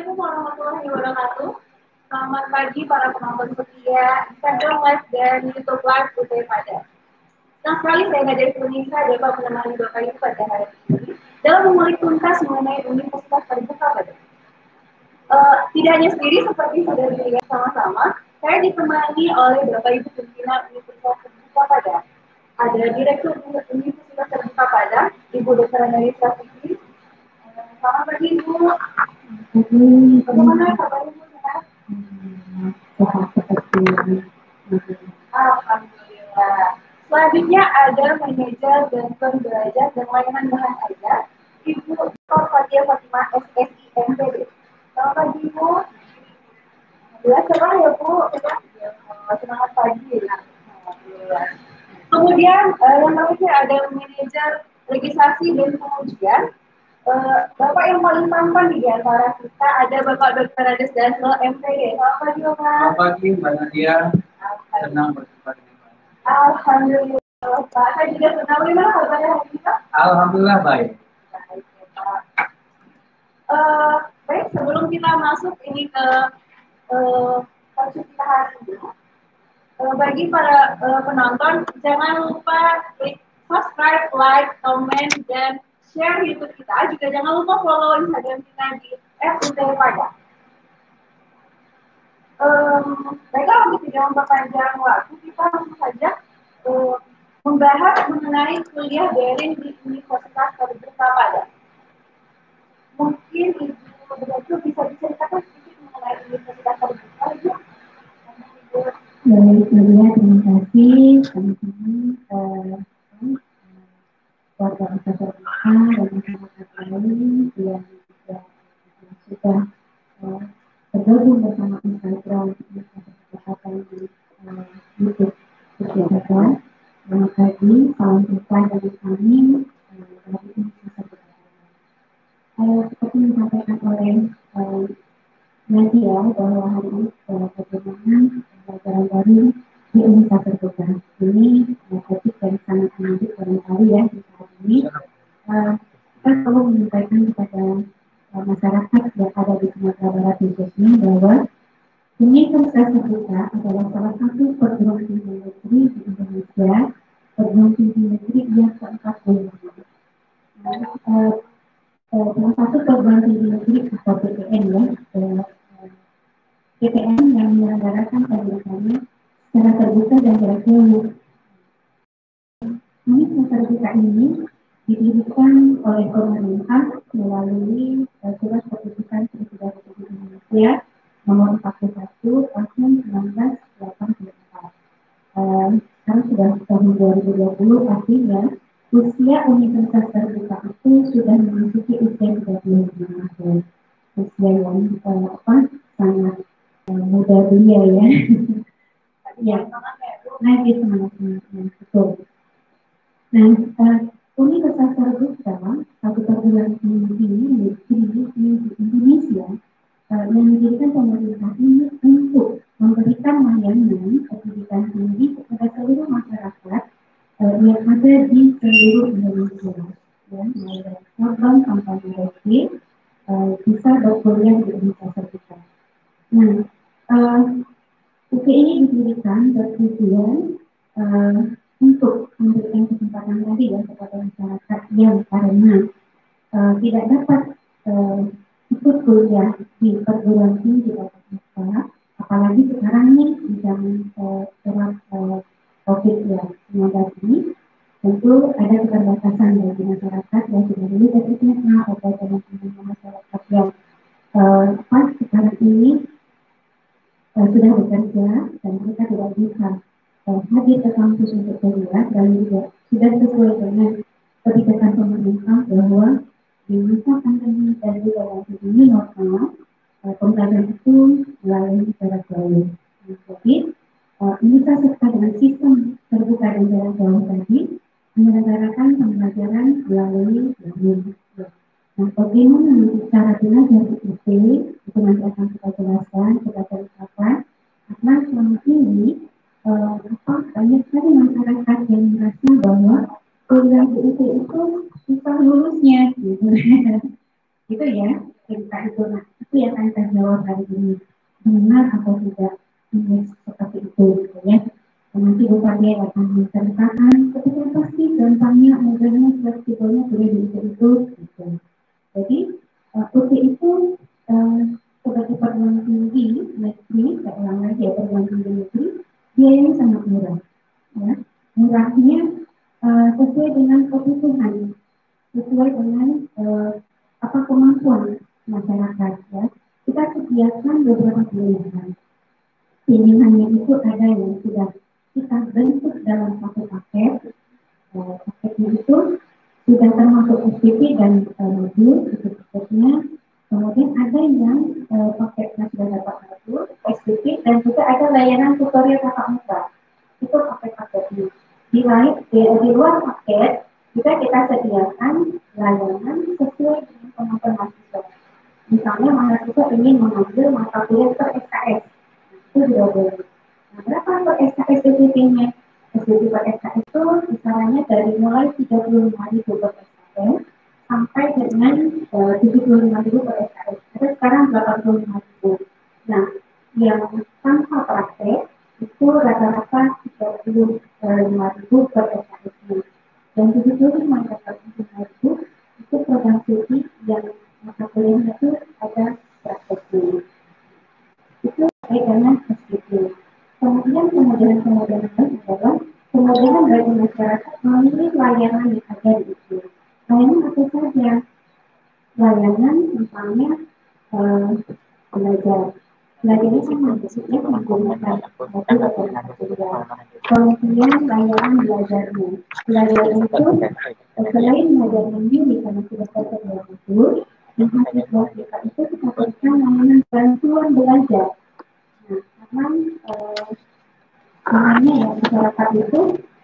Assalamualaikum warahmatullahi wabarakatuh. Selamat pagi para penonton setia Instagram Live dan YouTube Live UTI Padang. Senang sekali saya dari Indonesia dapat menemani Bapak Ibu pada hari ini dalam mengulik tuntas mengenai Universitas Terbuka Padang. Tidak hanya sendiri seperti sudah dilihat sama-sama, saya ditemani oleh Bapak Ibu pimpinan Universitas Terbuka Padang. Ada Direktur Universitas Terbuka Padang, Ibu Dr. Analisa Fikri. Selamat pagi Ibu. Bagaimana kabar Ibu? Alhamdulillah. Selanjutnya ada manajer dan pembelajar dan layanan bahan ajar, Ibu Dr. Fatia Fatimah SSI MPD. Selamat pagi Ibu. Alhamdulillah cerah ya Bu. Semangat pagi. Alhamdulillah. Kemudian yang terakhir ada manajer legislasi dan pengujian. Bapak yang paling tampan di antara kita ada Bapak Dr. Ades Daslo MPD. Selamat pagi Bapak. Selamat pagi Mbak Nadia. Senang berjumpa dengan Pak. Alhamdulillah Pak. Saya juga senang. Bagaimana kabarnya hari ini Pak? Alhamdulillah baik. Baik Pak. Baik, sebelum kita masuk ini ke topik kita hari ini, bagi para penonton jangan lupa klik subscribe, like, comment, dan share YouTube kita. Juga jangan lupa follow Instagram kita di @utpadang. Baiklah, untuk tidak memperpanjang waktu, kita langsung saja membahas mengenai kuliah daring di Universitas Terbuka Padang. Mungkin Ibu Direktur bisa diceritakan sedikit mengenai Universitas Terbuka, Ibu? Baik, Nadia, terima kasih teman-teman warga Universitas Terbuka dan masyarakat lain yang sudah bergabung bersama Instagram Universitas Terbuka di YouTube Terbuka. Selamat pagi, salam jumpa dari kami dari Universitas Terbuka. Seperti disampaikan oleh Nadia bahwa hari ini bagaimana pelajaran baru di Universitas Terbuka. Ini topik yang sangat menarik barangkali ya di saat ini. Kita perlu menyampaikan kepada masyarakat yang ada di Sumatera Barat khususnya bahwa Universitas Terbuka adalah salah satu perguruan tinggi negeri di Indonesia, perguruan tinggi negeri yang ke-45. Salah satu perguruan tinggi negeri atau PTN ya, PTN yang menyelenggarakan pendidikannya secara terbuka dan jarak jauh. Universitas Terbuka ini didirikan oleh pemerintah melalui surat keputusan Presiden Republik Indonesia nomor 41 tahun 1984. Sekarang sudah tahun 2020, artinya usia Universitas Terbuka itu sudah memasuki usia 35 tahun. Usia yang sangat muda dunia ya. Ya, lagi semangat betul. Nah, Universitas Terbuka satu perguruan tinggi di Indonesia yang didirikan pemerintah ini untuk memberikan layanan pendidikan tinggi kepada seluruh masyarakat yang ada di seluruh Indonesia. Ya, mulai Sabang sampai Merauke bisa berkuliah di Universitas Terbuka. Nah, UP ini didirikan bertujuan untuk memberikan kesempatan tadi ya kepada masyarakat yang karena tidak dapat ikut kuliah di perguruan tinggi atau sekolah, apalagi sekarang nih di zaman COVID ya 19 ini, tentu ada keterbatasan bagi masyarakat yang sudah dulu dari SMA atau teman-teman masyarakat yang sekarang ini sudah bekerja dan mereka tidak bisa hadir ke kampus untuk kuliah dan juga sudah sesuai dengan kebijakan pemerintah bahwa di masa pandemi dan juga waktu ini normal pembelajaran itu melalui jarak jauh. Jadi Universitas Terbuka dengan sistem terbuka dan jarak jauh tadi menyelenggarakan pembelajaran melalui daring. Nah, bagaimana cara belajar itu nanti akan kita jelaskan, kita ceritakan. Karena selama ini banyak sekali masyarakat yang merasa bahwa kuliah di UT itu susah lulusnya, gitu. Gitu ya cerita itu. Nah, itu yang akan atau tidak seperti itu gitu ya. Nanti Bupati akan menceritakan ketika pasti gampangnya, mudahnya, fleksibelnya boleh itu gitu. Jadi UPI itu sebagai perguruan tinggi negeri, saya ulang lagi ya, perguruan tinggi negeri, biayanya sangat murah. Ya. Murahnya sesuai dengan kebutuhan, sesuai dengan apa kemampuan masyarakat ya. Kita sediakan beberapa pilihan. Pilihannya itu ada yang sudah kita bentuk dalam satu paket. Paketnya itu sudah termasuk SPP dan modul itu paketnya. Kemudian ada yang paketnya sudah dapat modul, SPP, dan juga ada layanan tutorial tatap muka. Itu paket-paketnya. Di luar paket juga kita sediakan layanan sesuai dengan kemampuan mahasiswa. Misalnya mahasiswa ingin mengambil mata kuliah per SKS, itu juga boleh. Nah, berapa untuk SKS SPP-nya? SPP per SKS itu kisarannya dari mulai 35.000 per SKS sampai dengan 75.000 per SKS. Jadi sekarang 85.000. Nah, yang tanpa praktek itu rata-rata 35.000 per SKS-nya. Dan 75.000 itu program studi yang mata kuliahnya itu ada prakteknya. Itu terkait dengan SPP. Kemudian kemudahan lain adalah kemudahan bagi masyarakat memilih layanan yang ada di itu. Layanan apa saja? Layanan misalnya belajar. Belajar itu maksudnya menggunakan modul atau material. Kemudian layanan belajarnya. Belajar itu selain belajar mandiri karena sudah tersedia modul, mahasiswa kita itu kita berikan namanya bantuan belajar. Nah, karena ya masyarakat itu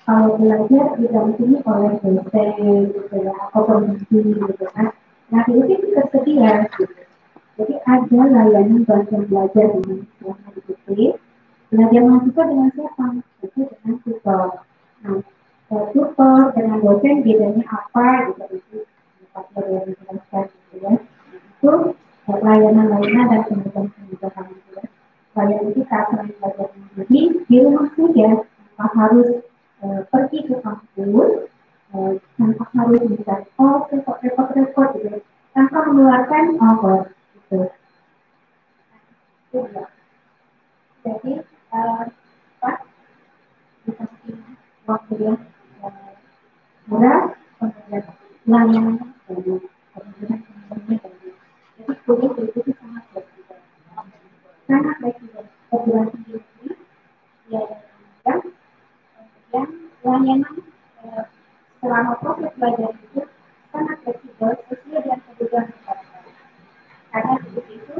kalau belajar didampingi oleh dosen gitu ya, atau pembimbing gitu kan. Nah itu tersedia gitu. Jadi ada layanan bantuan belajar dengan selama dikutip. Belajar mahasiswa dengan siapa? Itu dengan tutor. Nah, tutor dengan dosen bedanya apa gitu itu dapat yang dijelaskan gitu ya. Itu layanan-layanan dan kemudahan gitu ya. Layanan kita selain belajar mandiri di rumah saja tanpa harus pergi ke kampus, tanpa harus bisa repot-repot gitu, tanpa mengeluarkan ongkos gitu. Jadi Pak bisa waktu yang murah, kemudian layanannya banyak, kemudian banyak. Jadi kuliah itu sangat fleksibel. Sangat fleksibel. Perguruan tinggi negeri ya dan kemudian layanan selama proses belajar itu sangat fleksibel sesuai dengan kebutuhan masyarakat. Karena itu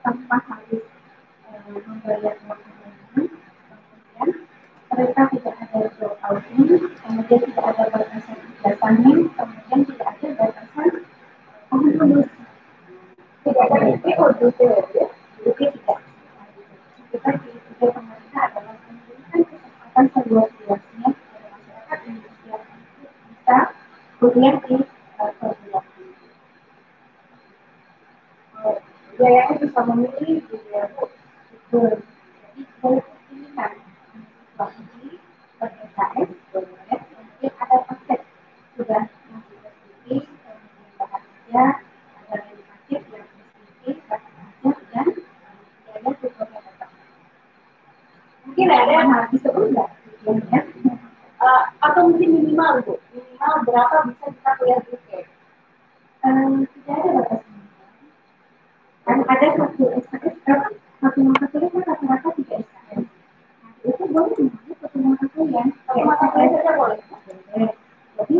tanpa harus membayar uang kemudian mereka tidak ada drop out-nya, kemudian tidak ada batasan ijazahnya, kemudian tidak ada batasan lulus. Tidak ada DPO juga ya, jadi tidak. Kita juga pemerintah adalah memberikan kesempatan seluas-luasnya kepada masyarakat Indonesia untuk bisa kuliah di perguruan tinggi. Biayanya bisa memilih gitu ya Bu. Jadi boleh pilihan ini per SKS boleh, kemudian ada paket sudah masuk SPP, kemudian bahan kerja, ada lagi paket yang SPP, bahan kerja dan biaya tutornya tetap. Mungkin ada yang habis sebelum enggak? Atau mungkin minimal Bu, minimal berapa bisa kita kuliah di UK? Tidak ada batasnya. Kan ada satu SKS berapa? Satu mata kuliah kan rata-rata 3 SKS. Nah, itu boleh namanya satu mata kuliah. Satu mata kuliah saja boleh. Jadi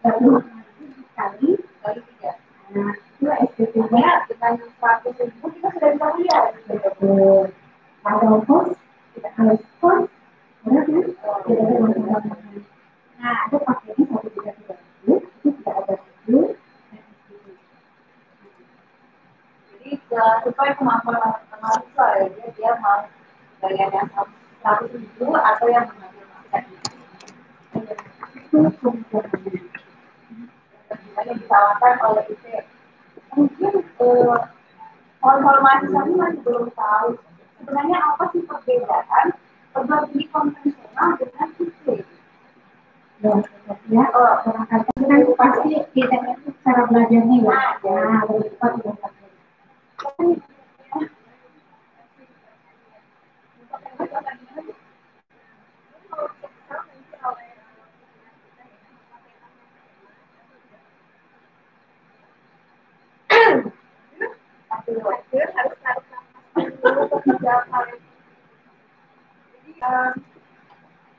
35.000 kali 3. Nah, itu SPP-nya dengan 100.000 kita sudah bisa kuliah. Betul. Kalau kos, tidak harus kos, benar kan? Tidak ada masalah. Nah, ada paketnya 1.300.000, itu tidak ada modul. Supaya kemampuan mahasiswa ya, dia mau bayar yang 100.000 atau yang mengambil master itu kebutuhannya yang ditawarkan oleh IP. Mungkin informasi kami masih belum tahu sebenarnya apa sih perbedaan perguruan tinggi konvensional dengan ITB. Ya, orang kata kan pasti kita itu cara belajarnya ya. Nah, berupa tidak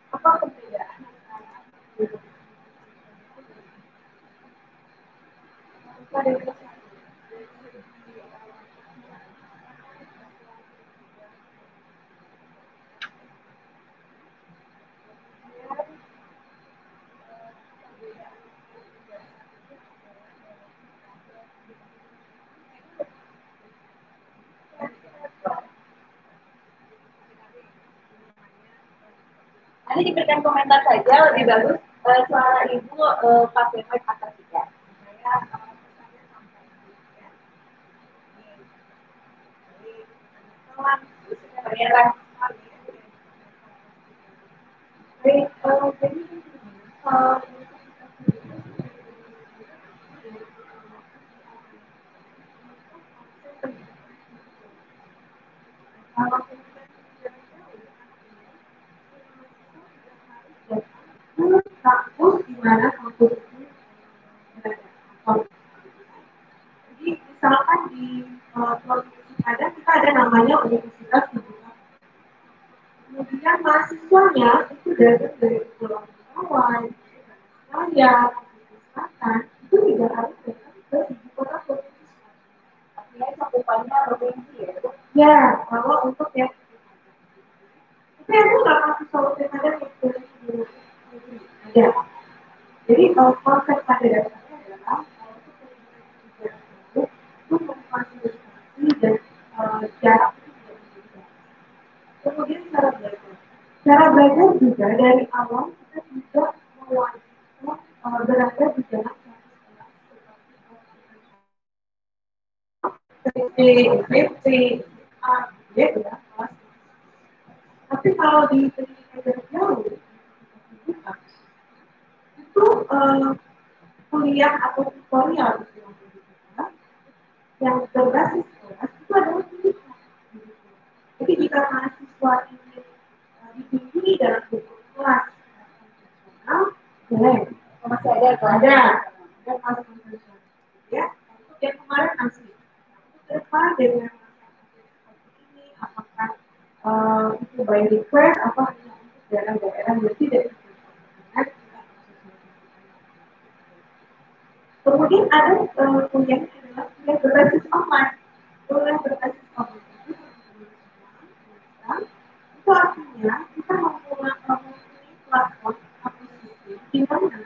apa perbedaan nanti diberikan komentar saja lebih bagus suara ibu pakai mic atas tiga. Saya kampus di mana kampus itu berada. Jadi misalkan di provinsi ada kita ada namanya Universitas Digital. Kemudian mahasiswanya itu dari Pulau Jawa, Raya, Selatan itu tidak harus datang ke ibu kota provinsi. Artinya cakupannya provinsi ya. Ya, kalau untuk yang tapi itu nggak masih solo ada yang ada. Jadi konsep pada dasarnya adalah itu memfasilitasi dan jarak itu tidak berbeda. Kemudian cara belajar. Cara belajar juga dari awal kita tidak mewajibkan berada di dalam PP, PP, A, B, ya, tapi kalau di pendidikan jarak jauh itu kuliah atau tutorial yang berbasis kelas itu adalah pilihan. Jadi jika mahasiswa ingin dibimbingi dalam bentuk kelas konvensional, boleh. Masih ada kelas. Ada kelas konvensional. Ya, untuk yang kemarin asli. Untuk depan dengan seperti ini, apakah itu by request atau hanya untuk daerah-daerah yang tidak diperlukan. Kemudian ada kuliah adalah kuliah berbasis online. Kuliah berbasis online itu artinya kita mempunyai platform aplikasi di mana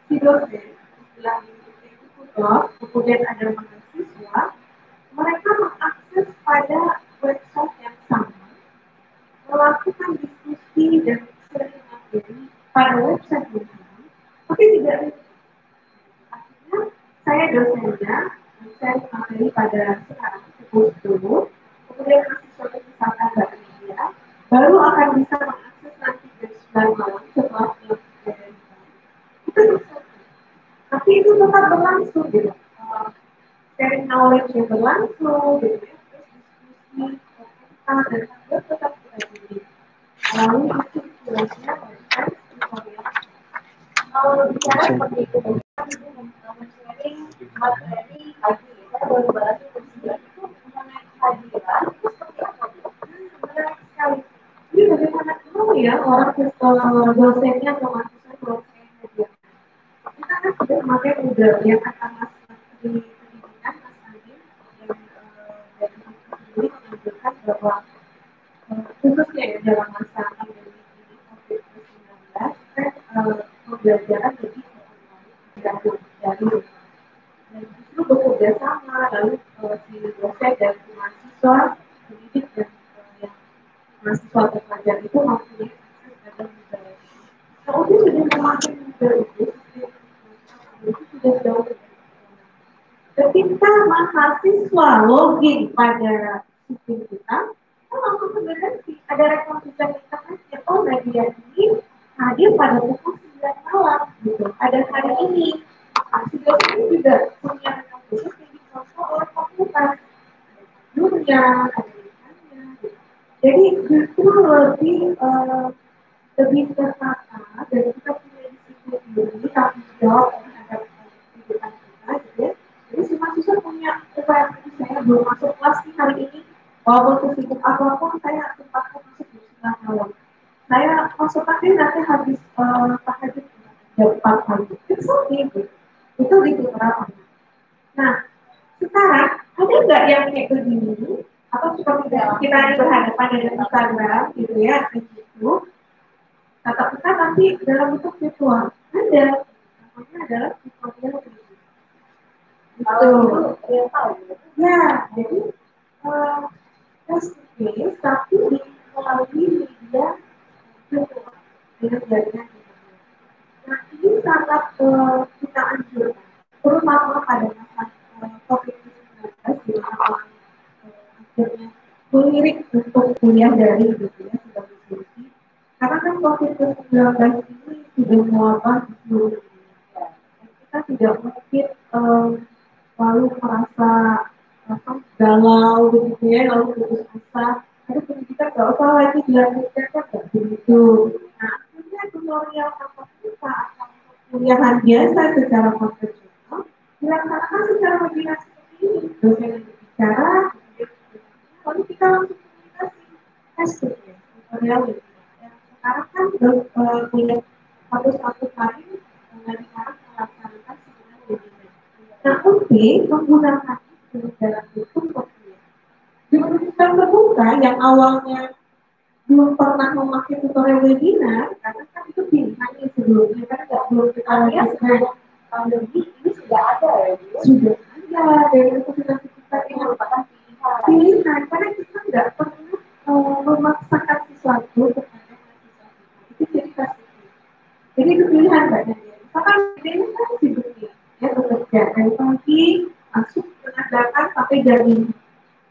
si dosen istilahnya itu tutor, kemudian ada mahasiswa, mereka mengakses pada website yang sama, melakukan diskusi dan sering materi pada website yang sama, tapi tidak artinya saya dosennya, saya materi pada sekarang pukul 10, kemudian mahasiswa misalkan Mbak Media, baru akan bisa mengakses nanti jam 9 malam setelah pelajaran itu bisa. Tapi itu tetap berlangsung gitu. Sharing knowledge yang berlangsung gitu ya. Terus diskusi dan tetap terjadi. Lalu itu jelasnya kan kalau bicara seperti itu sharing materi haji kita baru bahas itu mengenai hadiran itu seperti apa? Menarik sekali. Jadi bagaimana tahu ya orang dosennya atau mahasiswa dosen hadiah? Kita kan sudah memakai udah yang kata Mas di pendidikan Mas Adi yang dari sendiri menunjukkan bahwa khususnya ya dalam masa pandemi ini COVID-19 kan pembelajaran jadi dari dan justru bekerja sama lalu si dosen dan si mahasiswa pendidik dan yang mahasiswa atau pelajar itu mempunyai akses pada budaya. Saudi sudah memakai budaya itu sudah jauh Ketika mahasiswa login pada sistem kita, kita langsung sebenarnya ada rekam jejak internetnya. Oh, media ini hadir pada pukul 9 malam, gitu. Ada hari ini. Aksinya ini juga punya rekam jejak yang dikontrol oleh fakultas. Dunia, ada lisannya, gitu. Jadi justru lebih tertata dan kita punya disiplin diri, tanggung jawab terhadap kehidupan kita, gitu ya. Jadi si mahasiswa punya upaya saya belum masuk kelas nih hari ini, walaupun sesibuk apapun saya sempatkan masuk di setengah malam. Saya masuk pagi nanti habis tahajud jam 4 pagi. It's okay, gitu. Itu diterapkan. Nah, sekarang ada nggak yang kayak begini? Atau seperti kita berhadapan dengan Instagram, gitu ya, di situ tatap muka tapi dalam bentuk virtual. Ada, namanya adalah tutorial video. Ya, jadi face to face tapi melalui media virtual dengan jaringan. Nah, ini sangat kita anjurkan, terutama pada masa COVID-19 di mana akhirnya melirik untuk kuliah dari gitu ya sebagai solusi. Karena kan COVID-19 ini sudah mewabah di seluruh dunia. Kita tidak mungkin lalu merasa galau begitu ya, lalu putus asa. Ada pendidikan nggak usah lagi dilanjutkan kan nggak begitu. Nah, akhirnya tutorial tatap muka atau kuliahan biasa secara konvensional dilaksanakan secara webinar seperti ini. Dosen yang berbicara, lalu kita langsung komunikasi face-to-face tutorial webinar. Sekarang kan punya kampus-kampus lain dengan cara melaksanakan seminar webinar. Nah, menggunakan itu dalam bentuk kuliah. Di pendidikan terbuka yang awalnya belum pernah memakai tutorial webinar, karena kan itu pilihannya sebelumnya kan belum kita lakukan. Pandemi ini sudah ada ya, sudah ada dari universitas kita yang merupakan pilihan, karena kita nggak pernah memaksakan sesuatu kepada mahasiswa kita. Itu jadi kasih. Jadi itu pilihan banyak ya. Misalkan ini kan sibuk ya bekerja dari pagi masuk tengah datang sampai jam 5.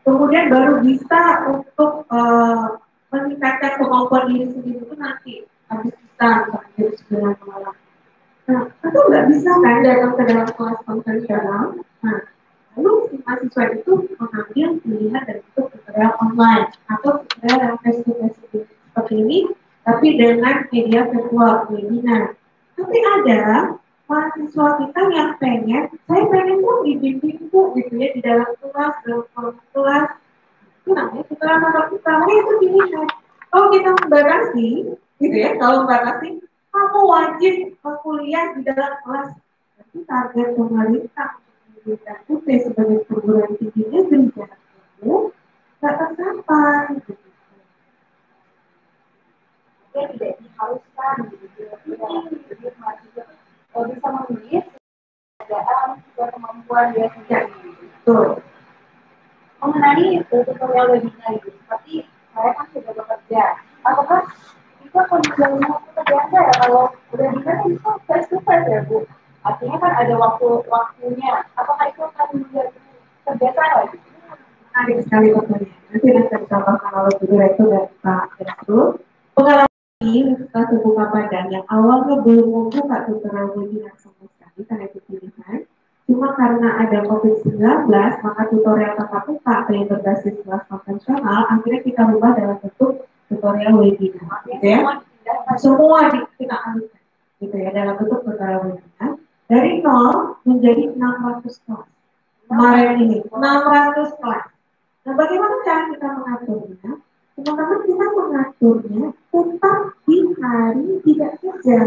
Kemudian baru bisa untuk meningkatkan kemampuan diri sendiri itu nanti habis bisa jam 9 malam. Nah, itu nggak bisa kan datang ke dalam kelas konvensional. Nah, lalu si mahasiswa itu mengambil pilihan dari itu tutorial online atau tutorial face to face seperti ini, tapi dengan media virtual webinar. Tapi ada mahasiswa kita yang saya pengen tuh dibimbing tuh gitu ya di dalam kelas, dalam kelas. Itu namanya tutorial tatap muka. Itu pilihan. Kalau kita membatasi, gitu ya, kalau membatasi kamu wajib kuliah di dalam kelas. Tapi target pemerintah untuk menjadikan UT sebagai perguruan tinggi negeri jarak jauh nggak tercapai. Dia tidak diharuskan, jadi mahasiswa bisa memilih keadaan dan kemampuan dia sendiri. Betul. Mengenai tutorial webinar itu, seperti saya kan sudah bekerja. Apakah itu akan menjadi pekerjaan saya kalau udah dikasih itu face to face ya Bu? Artinya kan ada waktunya. Apakah itu akan menjadi kerja saya? Menarik sekali pertanyaan. Nanti saya tambahkan oleh Bu Direktur dan Pak Direktur. Pengalaman ini kita terbuka pada yang awalnya belum membuka tutorial webinar sama sekali karena itu pilihan. Cuma karena ada COVID-19, maka tutorial tatap muka yang berbasis kelas konvensional akhirnya kita ubah dalam bentuk tutorial webinar, gitu ya. Semua kita alihkan, gitu ya, dalam bentuk tutorial webinar. Dari 0 menjadi 600 kelas. Kemarin ini 600 kelas. Nah, bagaimana cara kita mengaturnya? Teman-teman, kita mengaturnya tetap di hari tidak kerja,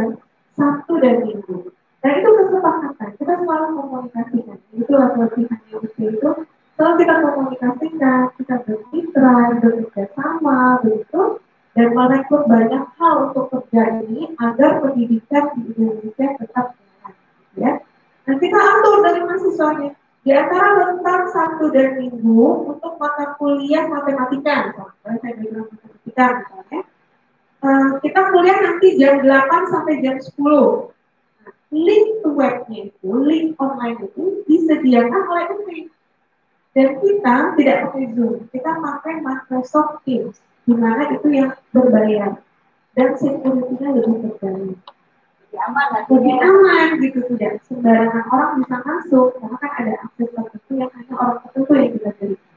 Sabtu dan Minggu. Nah, itu kesepakatan. Kita selalu komunikasikan. Itu latihannya itu. Kalau kita komunikasikan, kita bermitra, bekerja sama, begitu, dan merekrut banyak hal untuk kerja ini agar pendidikan di Indonesia tetap jalan, ya. Nah, kita atur dari mahasiswanya. Di antara rentang Sabtu dan Minggu untuk mata kuliah matematika, misalnya saya bilang matematika misalnya, kita kuliah nanti jam 8 sampai jam 10. Nah, link webnya itu, link online itu disediakan oleh UNED. Dan kita tidak pakai Zoom, kita pakai Microsoft Teams, di mana itu yang berbayar dan security-nya lebih terjamin. Lebih aman gitu, tidak sembarangan orang bisa masuk karena kan ada akses tertentu yang hanya orang tertentu yang bisa berikan.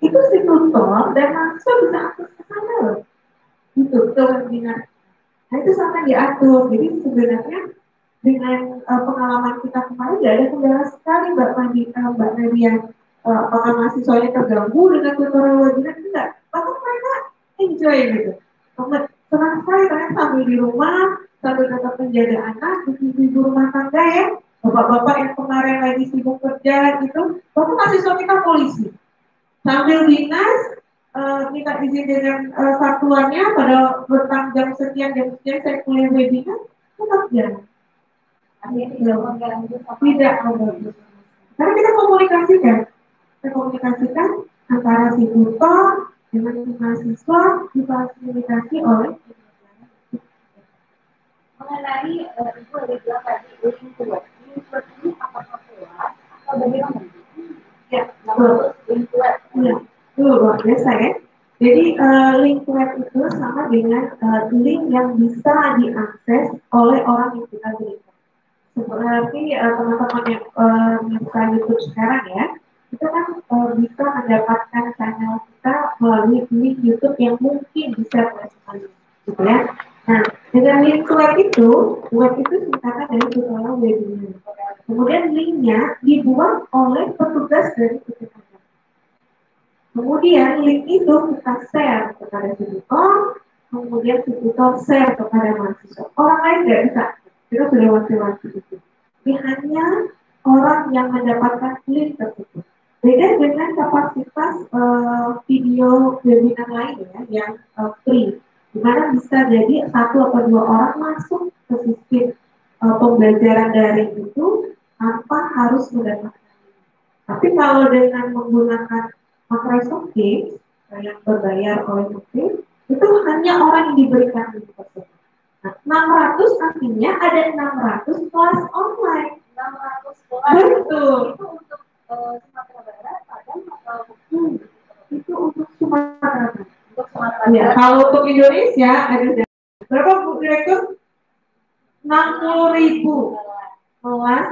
Itu si tutor dan mahasiswa bisa akses ke sana loh, gitu ke webinar. Nah itu sangat diatur. Jadi sebenarnya dengan pengalaman kita kemarin tidak ada kendala sekali Mbak Nadia. Apakah mahasiswanya terganggu dengan tutorial webinar? Tidak, bahkan mereka enjoy gitu. Senang sekali karena sambil di rumah, sambil tetap menjaga anak, ibu rumah tangga ya, bapak-bapak yang kemarin lagi sibuk kerja gitu, bahkan mahasiswa kita polisi. Sambil dinas, minta izin dengan satuannya pada rentang jam sekian saya kuliah webinar, tetap jalan. Tidak mengganggu. Karena kita komunikasikan antara si tutor dengan si mahasiswa difasilitasi oleh mengenai itu ada bilang tadi link web ini apakah kelas atau bagaimana? Ya, link web. Ya, itu luar biasa ya. Jadi link web itu sama dengan link yang bisa diakses oleh orang yang kita berikan. Seperti teman-teman yang buka YouTube sekarang ya, kita kan bisa mendapatkan channel kita melalui link YouTube yang mungkin bisa berhasil, gitu ya. Nah, dengan link web itu singkatan dari tutorial webinar. Kemudian linknya dibuat oleh petugas dari kita. Kemudian link itu kita share kepada tutor, kemudian tutor share kepada mahasiswa. Orang lain nggak bisa. Itu sudah waktu-waktu itu. Ini hanya orang yang mendapatkan link tersebut. Beda dengan kapasitas video webinar lain ya, yang free, di mana bisa jadi 1 atau 2 orang masuk ke sistem pembelajaran daring itu tanpa harus mendapatkan link. Tapi kalau dengan menggunakan Microsoft Teams yang berbayar oleh Microsoft, itu hanya orang yang diberikan link tersebut. Nah, 600 artinya ada 600 kelas online. 600 kelas. Betul. Itu untuk Sumatera Barat, Padang atau itu untuk Sumatera Barat. Untuk Sumatera Barat. Ya, kalau untuk Indonesia ada berapa Bu Direktur? 60.000 kelas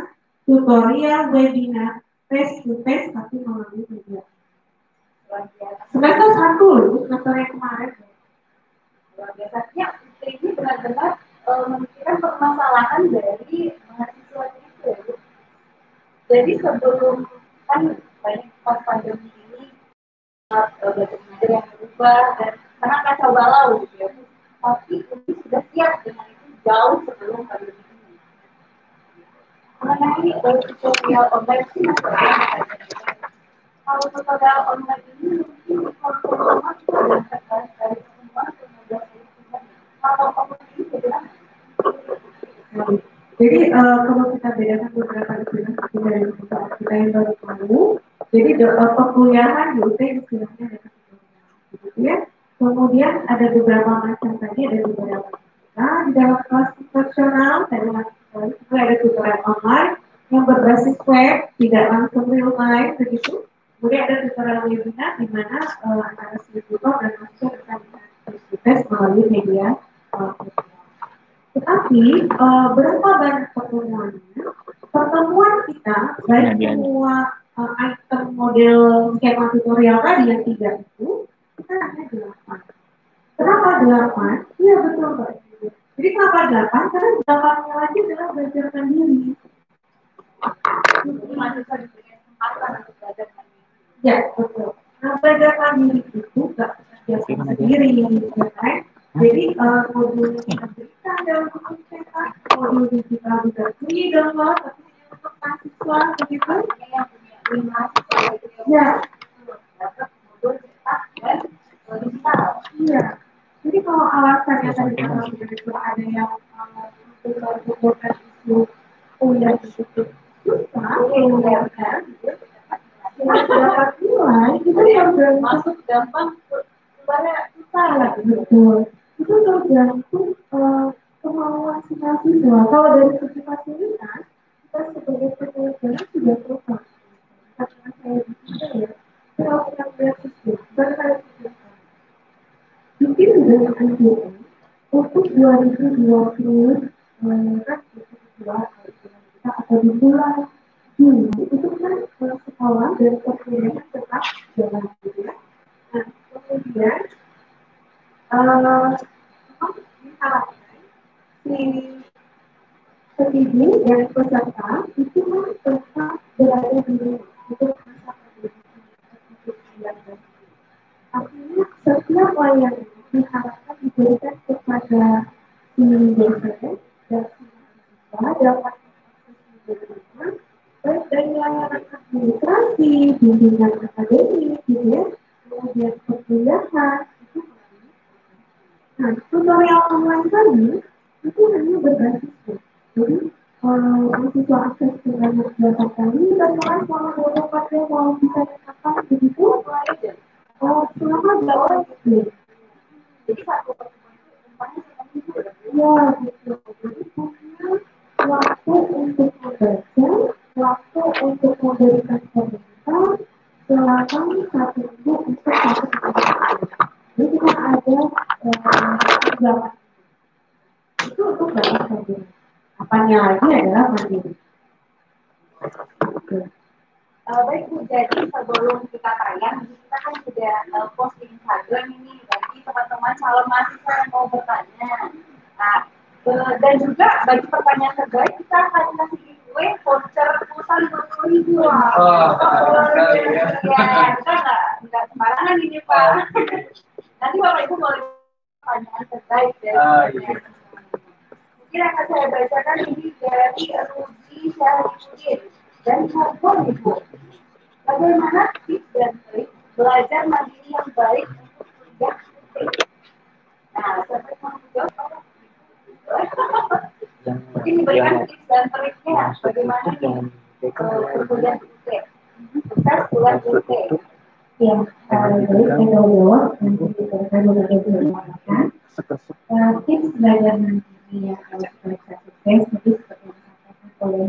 tutorial webinar face to face tapi melalui media. Semester 1 loh, semester yang kemarin. Luar biasa. Ya, ini benar-benar memikirkan permasalahan dari mahasiswa itu. Jadi sebelum kan banyak pas pandemi ini belajar mengajar yang berubah dan karena kacau balau gitu ya. Tapi ini sudah siap dengan itu jauh sebelum pandemi ini. Mengenai tutorial online sih masih kalau tutorial online ini mungkin pertama kita belajar dari semua kemudian kalau ini bagaimana? Jadi kalau kita bedakan beberapa istilah dari kita yang baru tahu, jadi perkuliahan di UT istilahnya ada kategori, gitu ya. Kemudian ada beberapa macam tadi, ada beberapa di dalam kelas profesional, itu ada tutorial online yang berbasis web, tidak langsung real time, begitu. Kemudian ada tutorial webinar di mana antara si tutor dan mahasiswa bisa mengakses melalui media. Tetapi berapa banyak pertemuannya? Pertemuan kita baik semua item model skema tutorial tadi yang 3 itu kita hanya 8. Kenapa 8? Iya betul Mbak. Jadi kenapa 8? Karena 8-nya lagi adalah belajar mandiri. Mahasiswa diberikan kesempatan untuk belajar mandiri. Ya betul. Nah belajar mandiri itu nggak biasa sendiri, gitu kan? Jadi modul yang diberikan dalam bentuk cetak, modul digital juga free download, tapi untuk mahasiswa begitu yang punya mahasiswa ya dapat modul cetak dan digital. Iya. Jadi kalau alasannya tadi itu ada yang membutuhkan isu kuliah di situ susah, kan? Dapat nilai itu yang masuk gampang, sebenarnya susah lah betul. Itu tergantung kemauan si mahasiswa. Kalau dari segi fasilitas, kita sebagai penelitian sudah terus karena saya bisa ya, kalau kita lihat sistem berkali-kali mungkin dengan NGM untuk 2020 kan kita atau di bulan Juli itu kan sekolah dan perkuliahan tetap jalan gitu ya. Nah, kemudian diharapkan si pendidik dan peserta itu tetap berada di rumah untuk masa pendidikan. Artinya setiap layanan diharapkan diberikan kepada si dosen dan si mahasiswa dapat akses baik dari layanan administrasi, bimbingan akademik, gitu ya, kemudian perkuliahan, itu. Nah, tutorial online tadi itu hanya berbasis web. Jadi mahasiswa akses dengan mendapatkan ini dan mulai selama 24 jam mau bisa kapan begitu mulai aja. Selama 8 jam. Jadi satu pertemuan itu ya gitu. Jadi punya waktu untuk membaca, waktu untuk memberikan komentar, selama 1 minggu untuk satu pertemuan. Jadi kita ada itu untuk batas mandiri. Apanya lagi adalah mandiri. Baik Bu, jadi sebelum kita tayang, kita kan sudah post di Instagram ini, bagi teman-teman calon mahasiswa yang mau bertanya. Nah, dan juga bagi pertanyaan terbaik kita akan kasih giveaway voucher pulsa 50.000. Ya, kita nggak sembarangan ini Pak. Nanti Bapak Ibu boleh pertanyaan terbaik dari mungkin akan saya bacakan ini dari Rudy Syarifudin dan Harpon Ibu. Bagaimana tips dan trik belajar mandiri yang baik untuk kuliah UT? Nah, saya mau jawab. Mungkin diberikan tips dan triknya bagaimana nih berkuliah UT, sukses kuliah UT. Ya, jadi saya jawab nanti saya mengatakan tips belajar mandiri yang harus bisa sukses itu seperti yang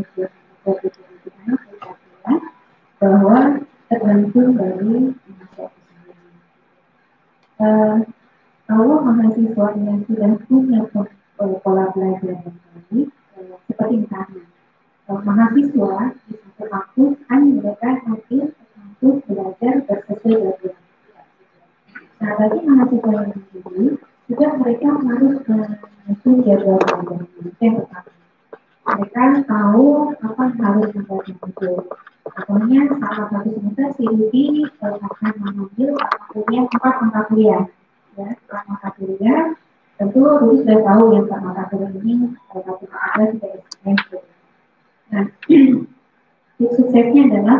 disampaikan oleh bahwa tergantung dari mahasiswa sendiri. Kalau mahasiswa yang sudah punya pola belajar yang baik, seperti misalnya mahasiswa di satu kampus kan mereka hadir ke kampus belajar bersesuai dengan. Nah, bagi mahasiswa yang sendiri juga mereka harus mengikuti jadwal belajar yang tetap. Mereka tahu apa yang harus membaca buku. Contohnya saat satu semester si Rudy akan mengambil mata kuliah, ya, mata kuliah. Tentu Rudy sudah tahu yang mata kuliah ini satu ada tidak semester. Nah, tips suksesnya adalah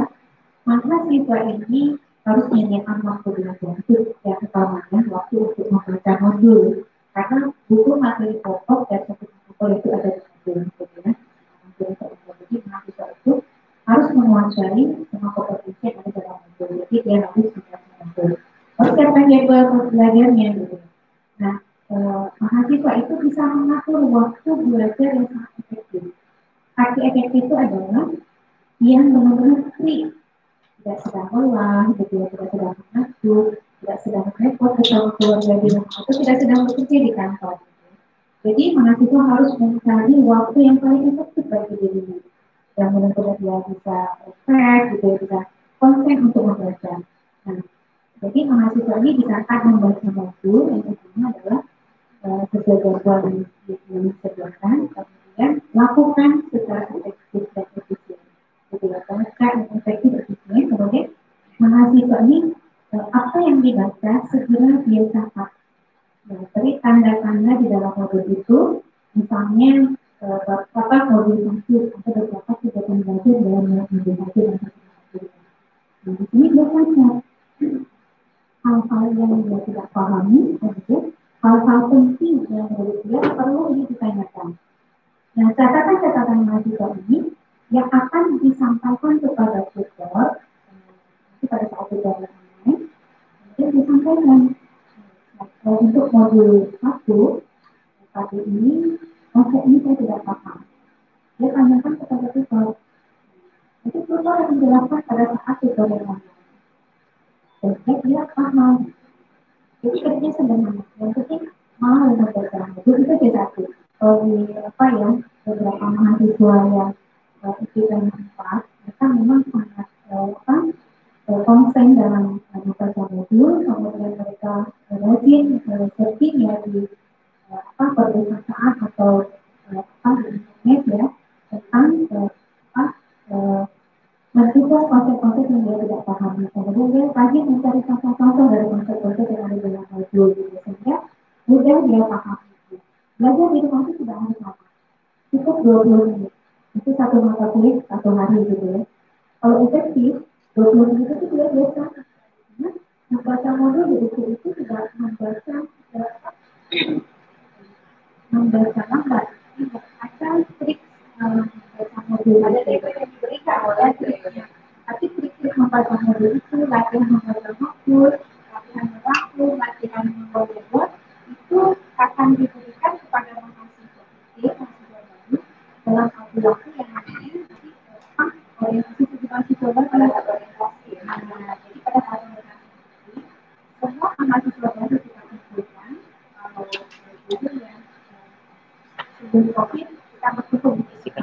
mahasiswa ini harus menyediakan waktu belajar itu yang utamanya waktu untuk membaca modul karena buku materi pokok dan satu modul itu ada di modul ya. Jadi mahasiswa itu harus menguasai semua kompetensi yang ada dalam modul. Jadi dia harus bisa modul. Harus siapkan jadwal belajarnya gitu. Nah, mahasiswa itu bisa mengatur waktu belajar yang sangat efektif. Arti efektif itu adalah yang benar-benar free, tidak sedang lelah, tidak sedang mengantuk, tidak sedang repot bersama keluarga di rumah, atau tidak sedang bekerja di kantor. Jadi mahasiswa harus mencari waktu yang paling efektif bagi dirinya, yang benar-benar dia bisa refresh, gitu, bisa konsen untuk membaca. Nah, jadi mahasiswa ini disarankan membaca modul yang pertama adalah sesuai jadwal yang disediakan, kemudian lakukan secara efektif dan efisien. Kan efektif efisien, kemudian mahasiswa ini apa yang dibaca segera dia catat. Jadi tanda-tanda di dalam modul itu, misalnya beberapa modul satu atau beberapa kegiatan belajar dalam modul satu dan satu. Nah, di sini dia baca hal-hal yang dia tidak pahami, kemudian hal-hal penting yang menurut dia perlu ini ditanyakan. Nah, catatan-catatan mahasiswa ini yang akan disampaikan kepada tutor pada saat tutor online, kemudian disampaikan untuk modul 1 tadi ini konsep ini saya tidak paham. Dia tanyakan kepada tutor. Itu tutor yang menjelaskan pada saat tutorial online. Dan dia paham. Jadi kerjanya sederhana. Yang penting mau membaca. Itu saja satu. Di apa ya, beberapa mahasiswa yang ikut empat, mereka memang sangat konsen dalam membaca modul, kemudian mereka rajin searching ya di perpustakaan atau di internet ya tentang mendukung konsep-konsep yang dia tidak pahami. Kemudian dia rajin mencari contoh-contoh dari konsep-konsep yang ada dalam modul gitu, sehingga mudah dia paham. Belajar di rumah itu tidak harus lama, cukup 20 menit. Itu satu mata kuliah satu hari gitu ya. Kalau efektif 20 menit itu dia biasa. Nah, membaca modul di buku itu tidak membaca lambat, tidak ada trik membaca modul. Ada trik yang diberikan oleh triknya. Tapi trik-trik membaca modul itu latihan membaca modul, latihan waktu, latihan membaca itu akan diberikan kepada mahasiswa baru dalam waktu yang nanti orientasi situasi coba pada saat orientasi. Jadi pada saat orientasi semua mahasiswa baru kita kumpulkan kalau jujur ya sebelum COVID kita berkumpul di sini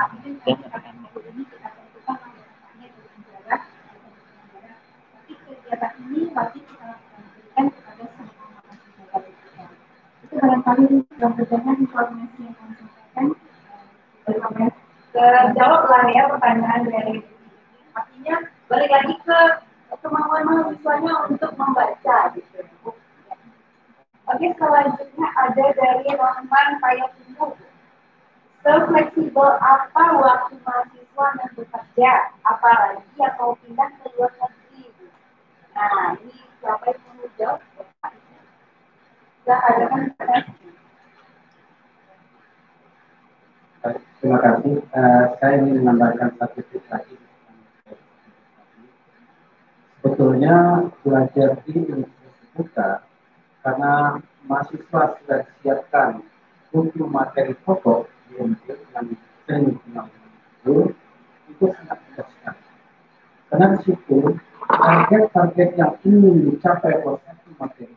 akan modul ini kita tentukan anggotanya dengan jarak tapi kegiatan ini wajib kita berikan kepada semua mahasiswa baru kita. Itu barangkali mudah-mudahan informasi yang kami sampaikan jawab lah ya pertanyaan dari artinya balik lagi ke kemauan mahasiswanya untuk membaca gitu. Oke, selanjutnya ada dari Rahman Payakumbu. Sefleksibel apa waktu mahasiswa yang bekerja, apalagi atau pindah ke luar negeri? Nah, ini siapa yang mau jawab? Silakan. Terima kasih. Saya ingin menambahkan satu tips lagi. Sebetulnya belajar di universitas terbuka karena mahasiswa sudah disiapkan untuk materi pokok di UNJ yang sering dikenal itu sangat mudah sekali. Karena di situ target-target yang ingin dicapai oleh satu materi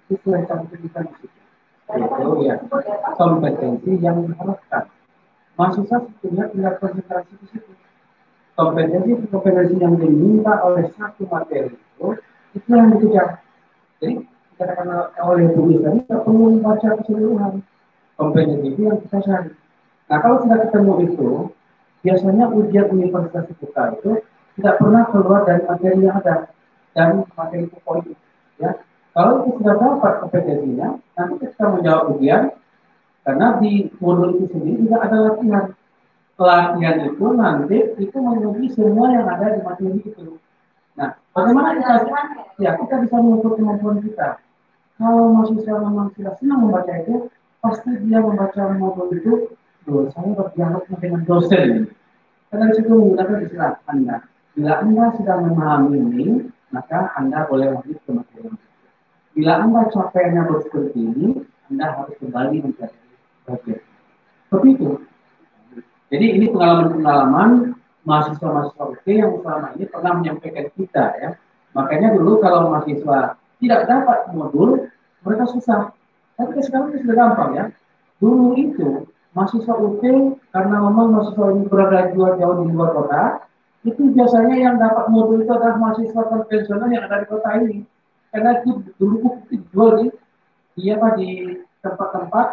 itu sudah dicantumkan di situ. Itu ya kompetensi yang diharapkan. Mahasiswa sebetulnya tinggal konsentrasi di situ. Kompetensi yang diminta oleh satu materi itu yang dikejar. Jadi dikatakan oleh Bu tadi tidak perlu membaca keseluruhan. Kompetensi itu yang kita cari. Nah kalau sudah ketemu itu, biasanya ujian universitas terbuka itu tidak pernah keluar dari materi yang ada dan materi pokok itu. Ya, kalau itu sudah dapat kompetensinya, nanti kita menjawab ujian. Karena di modul itu sendiri tidak ada latihan. Latihan itu nanti itu menguji semua yang ada di materi itu. Nah, bagaimana kita bisa mengukur kemampuan kita? Kalau mahasiswa memang sudah senang membaca itu, pasti dia membaca modul itu. Saya berdialog dengan dosen. Karena di situ menggunakan istilah Anda. Bila Anda sudah memahami ini, maka Anda boleh lanjut ke materi. Bila Anda capeknya seperti ini, Anda harus kembali mencari bagian. Seperti itu. Jadi ini pengalaman-pengalaman mahasiswa-mahasiswa UT yang selama ini pernah menyampaikan kita ya. Makanya dulu kalau mahasiswa tidak dapat modul, mereka susah. Tapi sekarang itu sudah gampang ya. Dulu itu mahasiswa UT karena memang mahasiswa ini berada jauh di luar kota, itu biasanya yang dapat modul itu adalah mahasiswa konvensional yang ada di kota ini. Karena itu dulu buku dijual di tempat-tempat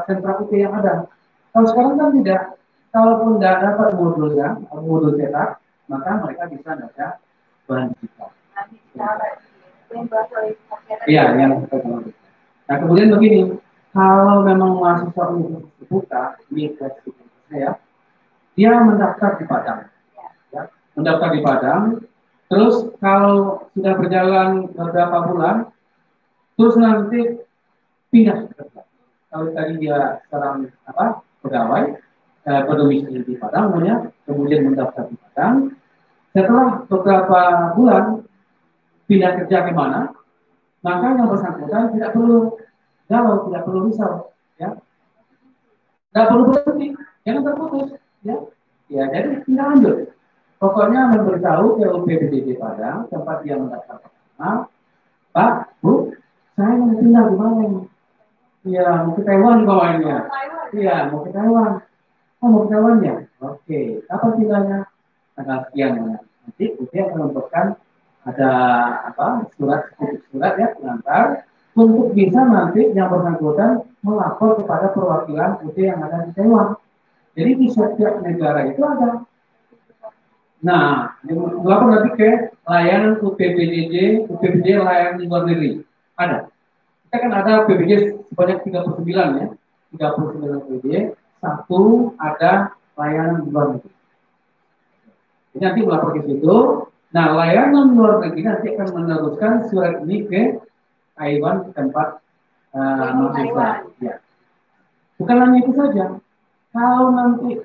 sentra UT yang ada. Kalau sekarang kan tidak. Kalaupun tidak dapat modul cetak, maka mereka bisa baca bahan digital. Iya, yang kita tahu. Nah, kemudian begini, kalau memang mahasiswa universitas terbuka, ini saya, dia mendaftar di Padang, ya, mendaftar di Padang. Terus kalau sudah berjalan beberapa bulan, terus nanti pindah. Kalau tadi dia sekarang pegawai. Berdomisili di Padang, kemudian mendaftar di Padang. Setelah beberapa bulan pindah kerja ke mana, maka yang bersangkutan tidak perlu galau, tidak perlu risau, ya. Nggak perlu berhenti, jangan terputus, ya. Ya, jadi tinggal lanjut. Pokoknya memberitahu ke UPBDJ Padang tempat dia mendaftar pertama, Pak, Bu, saya mau tinggal di mana ini? Iya, mau ke Taiwan bawahnya. Iya, mau ke Taiwan. Oh, mau ke Taiwan ya? Oke, kapan tinggalnya? Tanggal sekian ya. Nanti dia akan memberikan ada apa surat ya pengantar untuk bisa nanti yang bersangkutan melapor kepada perwakilan UT yang ada di Taiwan. Jadi di setiap negara itu ada. Nah, melapor nanti ke layanan UPBJ layanan luar negeri. Ada. Kita kan ada PBJ sebanyak 39 ya. 39 PBJ, satu ada layanan luar negeri. Jadi nanti melapor ke situ. Nah, layanan luar negeri nanti akan meneruskan surat ini ke Taiwan tempat mahasiswa. Ya. Bukan hanya itu saja. Kalau nanti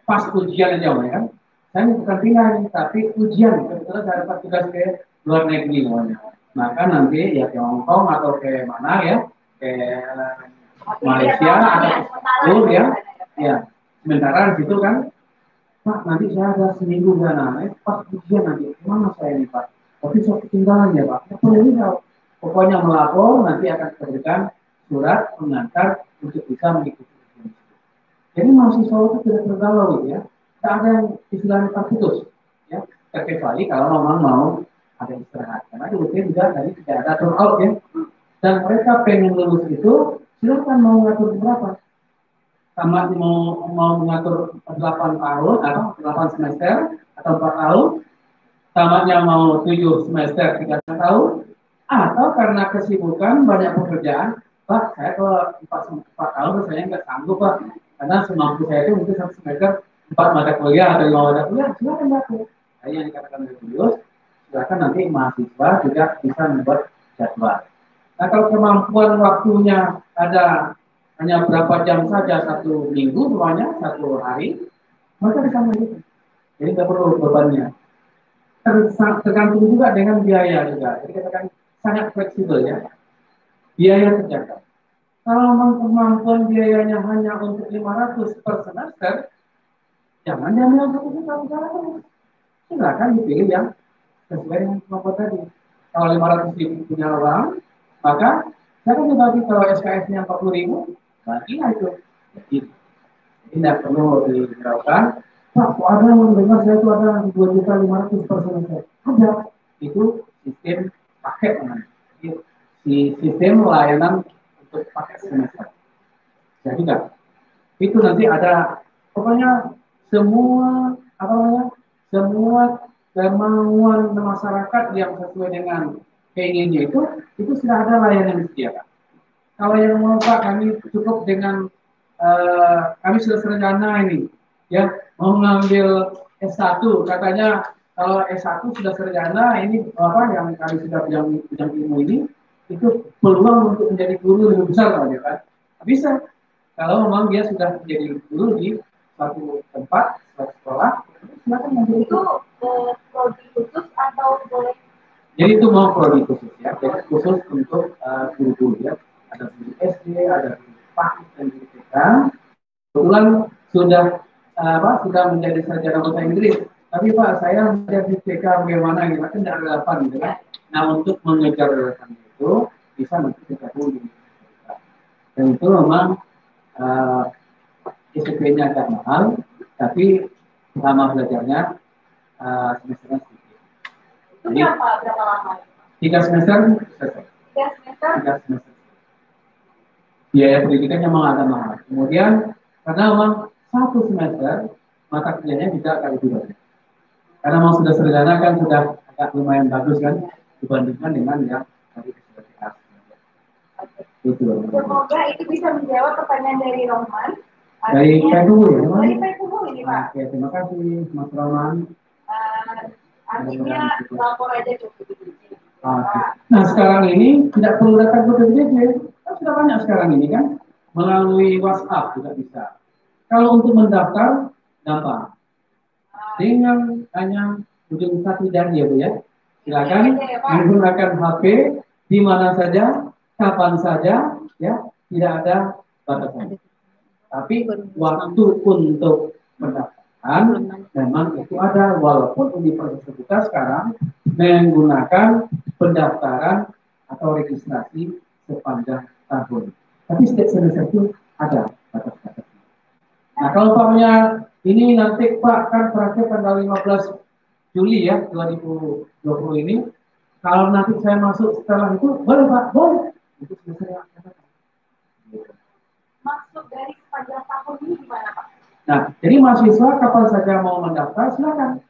pas ujian aja ya kan, saya bukan tinggal tapi ujian kebetulan saya dapat tugas ke luar negeri namanya. Maka nanti ya ke Hongkong atau ke mana ya, ke Malaysia atau ya sementara gitu kan. Pak, nanti saya ada seminggu sana, pas ujian nanti, kemana saya ini Pak? Tapi saya ketinggalan ya Pak, pokoknya melapor, nanti akan diberikan surat pengantar untuk bisa mengikuti ujian. Jadi mahasiswa itu tidak tergalau ya, tidak ada yang istilahnya terputus, ya, terkecuali kalau memang mau ada istirahat. Karena di ujian juga tadi tidak ada turn out ya, dan mereka pengen lulus itu, silakan mau ngatur berapa. Sama mau mengatur 8 tahun atau 8 semester atau 4 tahun, tamatnya mau 7 semester 3 tahun, atau karena kesibukan banyak pekerjaan, Pak, saya kalau 4 tahun saya nggak sanggup Pak, karena semampu saya itu mungkin 1 semester 4 mata kuliah atau 5 mata kuliah, silakan Pak. Saya yang dikatakan serius, silakan nanti mahasiswa juga bisa membuat jadwal. Nah kalau kemampuan waktunya ada hanya berapa jam saja satu minggu semuanya, satu hari, maka bisa menghitung. Jadi tidak perlu bebannya. Tergantung juga dengan biaya juga. Jadi kita kan sangat fleksibel ya. Biaya terjangkau. Kalau memang kemampuan biayanya hanya untuk 500 per semester, jangan diambil 1 juta terus. Silakan dipilih yang sesuai dengan kemampuan tadi. Kalau 500.000 punya uang, maka saya kan dibagi kalau SKS-nya 40.000. Bagilah itu. Jadi tidak perlu dihiraukan. Pak, ada yang mendengar saya itu ada 2.500.000 per semester. Ada. Itu sistem paket namanya. Sistem layanan untuk paket semester. Jadi enggak. Itu nanti ada pokoknya semua semua kemauan masyarakat yang sesuai dengan keinginannya itu sudah ada layanan disediakan. Kalau yang mau Pak, kami cukup dengan kami sudah serencana ini, ya mau mengambil S1, katanya kalau S1 sudah serencana ini apa yang kami sudah bidang ilmu ini, itu peluang untuk menjadi guru lebih besar ya kan? Bisa, kalau memang dia sudah menjadi guru di suatu tempat, suatu sekolah, silakan menjadi itu prodi khusus atau boleh? Jadi itu mau prodi khusus ya, jadi khusus untuk guru-guru ya. Ada guru SD, ada guru PAK dan guru TK. Kebetulan sudah menjadi sarjana bahasa Inggris. Tapi Pak, saya menjadi TK bagaimana gitu, kan tidak relevan gitu kan. Nah untuk mengejar relevan itu bisa nanti kita di dan itu memang SPP-nya agak mahal, tapi selama belajarnya semesternya sedikit. Itu berapa lama? 3 semester selesai. 3 semester. Biaya pendidikannya memang agak mahal. Kemudian karena memang 1 semester mata kuliahnya juga agak lebih banyak. Karena memang sudah sederhana kan sudah agak lumayan bagus kan dibandingkan dengan yang tadi sudah kita. Itu. Semoga itu bisa menjawab pertanyaan dari Roman. Dari Petuhu ya? Dari Petuhu ini Pak. Oke, terima kasih Mas Roman. Artinya lapor aja cukup. Nah sekarang ini tidak perlu datang ke PBJ, kan sudah banyak sekarang ini kan melalui WhatsApp juga bisa. Kalau untuk mendaftar gampang, dengan hanya ujung 1 jari ya Bu ya. Silakan menggunakan HP di mana saja, kapan saja, ya tidak ada batasan. Tapi waktu untuk pendaftaran memang itu ada, walaupun universitas kita sekarang menggunakan pendaftaran atau registrasi sepanjang tahun. Tapi setiap semester itu ada batas-batasnya. Nah, kalau Paknya ini nanti Pak kan terakhir tanggal 15 Juli ya 2020 ini. Kalau nanti saya masuk setelah itu, boleh Pak, boleh. Itu semester yang akan datang. Maksud dari sepanjang tahun ini gimana Pak? Nah, jadi mahasiswa kapan saja mau mendaftar silakan.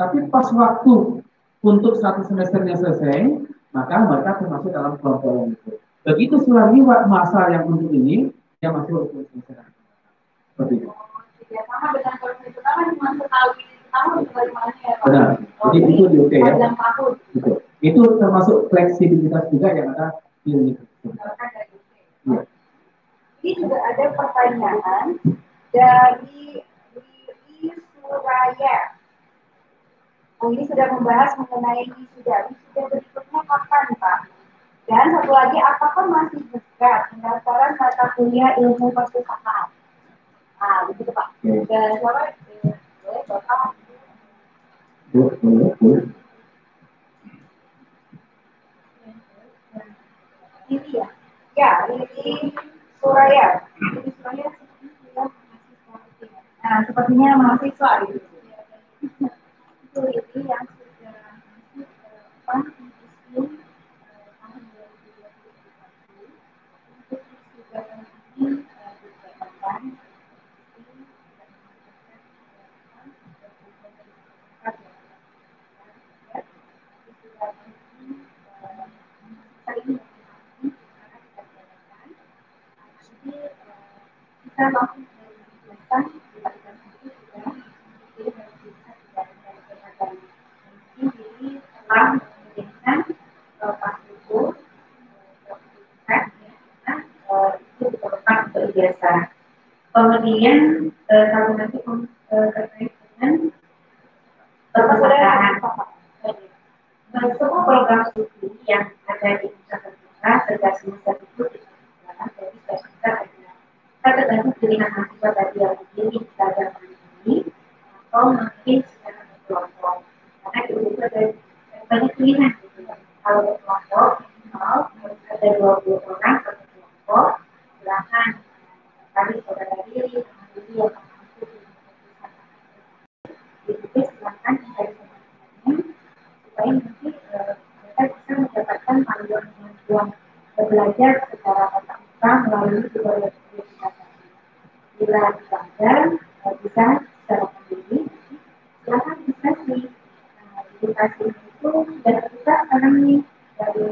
Tapi pas waktu untuk satu semesternya selesai, maka mereka termasuk dalam kelompok yang itu. Begitu selagi masa yang untuk ini, dia masuk untuk semester. Seperti itu. Ya, sama dengan kalau pertama cuma setahun bagaimana ya Pak? Benar. Jadi itu di UK ya. Tahun. Betul. Itu termasuk fleksibilitas juga yang ada di universitas. Ya. Ini juga ada pertanyaan dari Riri Suraya. Ini sudah membahas mengenai wisuda berikutnya kapan Pak? Dan satu lagi, apakah masih dekat pendaftaran mata kuliah ilmu perpustakaan? Ah, begitu Pak. Dan siapa? Boleh Bapak? Boleh. Ini ya. Ya, ini Suraya. Ini Suraya sepertinya nah, sepertinya mahasiswa gitu. Itu ini yang sudah masuk museum tahun 2021 untuk wisuda ini diadakan kita langsung menjelaskan dilakukan itu sudah jadi harus bisa dilakukan jadi telah menjadikan pas itu itu diperlukan untuk ijazah. Kemudian satu lagi terkait dengan perpustakaan semua program studi yang ada di Nusantara sejak semester itu dilakukan dari semester kita tergantung pilihan mahasiswa tadi yang memilih belajar mandiri atau mungkin secara berkelompok karena itu juga ada banyak pilihan gitu. Kalau berkelompok minimal harus ada 20 orang per kelompok, silakan kami saudara diri yang masuk di silakan mencari teman-temannya supaya nanti mereka bisa mendapatkan panduan belajar secara tatap muka melalui tutorial kita. Bila belajar bisa secara mandiri, silakan diskusi. Diskusi itu sudah kita sekarang nih dari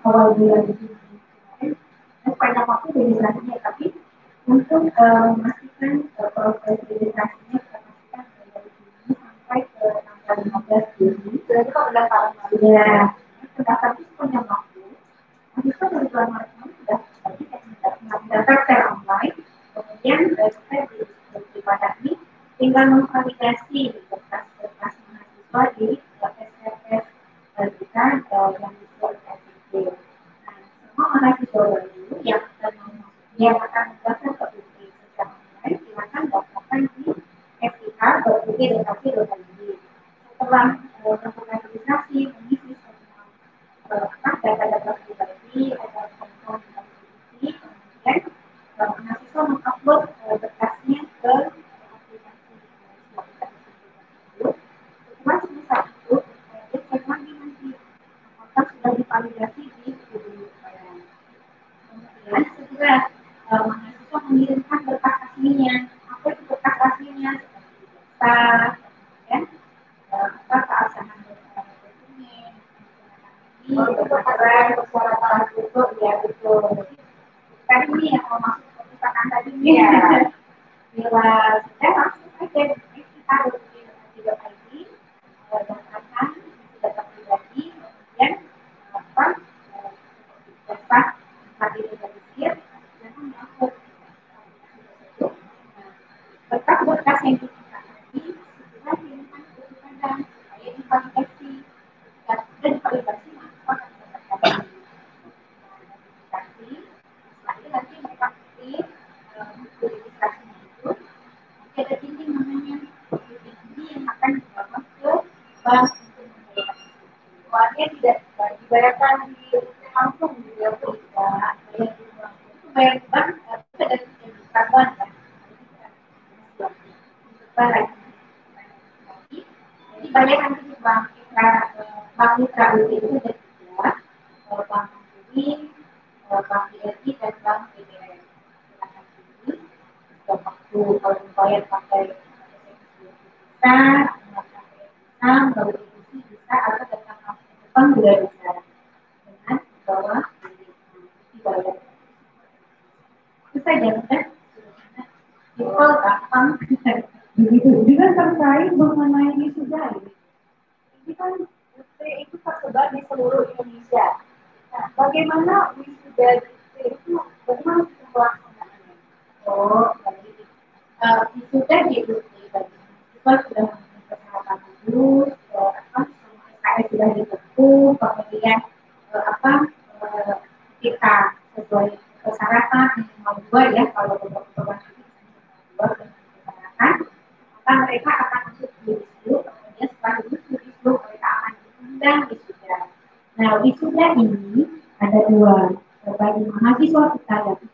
awal bulan Juni kemarin, sepanjang waktu registrasinya, tapi untuk memastikan proses registrasinya kita pastikan dari Juni sampai ke tanggal 15 Juni. Berarti kalau pendaftaran ya, pendaftaran itu sepanjang waktu. Mahasiswa dari bulan Maret sudah mendaftar secara online, kemudian kita dipadani tinggal memvalidasi berkas-berkas mahasiswa di SPSS kita yang disebut SPSS. Nah, semua mahasiswa baru yang akan mendaftar ke UPI secara online, silakan daftarkan di fik.ud.dki.id. Setelah melakukan registrasi, mengisi semua data-data pribadi, ada kontak institusi, kemudian mahasiswa mengupload berkasnya ke aplikasi tersebut. Setelah selesai itu, dicek lagi nanti apakah sudah divalidasi di UPI. Kemudian setelah mahasiswa mengirimkan berkas aslinya, apa itu berkas aslinya seperti data, kemudian keabsahan dokumen, persyaratan itu ya betul. Tadi ini yang mau masuk perpustakaan tadi ya. Bila sudah langsung saja kita berpikir.id, daftarkan data pribadi, kemudian daftar tadi registrasi dan mengupload berkas-berkas yang kita tadi segera kirimkan ke Badan supaya divalidasi. Dan sudah divalidasi maka akan mendapatkan sertifikasi. Setelah itu nanti mereka pilih langsung juga bisa bayar bank ada tambahan kan jadi banyak nanti di bank mitra itu ada tiga bank mandiri, bank BRI dan bank BDR. Waktu kalau bayar pakai bisa, baru bisa atau datang langsung ke bank juga bisa dengan membawa dibayar. Itu saja kan? Simple, gampang. Begitu juga terkait mengenai wisuda Ini kan itu tersebar di seluruh Indonesia. Nah, bagaimana wisuda itu bagaimana pelaksanaannya? Oh, jadi wisuda di Indonesia kita sudah memiliki kesehatan dulu, semua SKS sudah ditempuh, kemudian kita sesuai persyaratan minimal 2 ya kalau untuk itu minimal 2 dan persyaratan maka mereka akan masuk wisuda kemudian setelah wisuda mereka akan diundang wisuda. Nah wisuda ini ada 2 bagi mahasiswa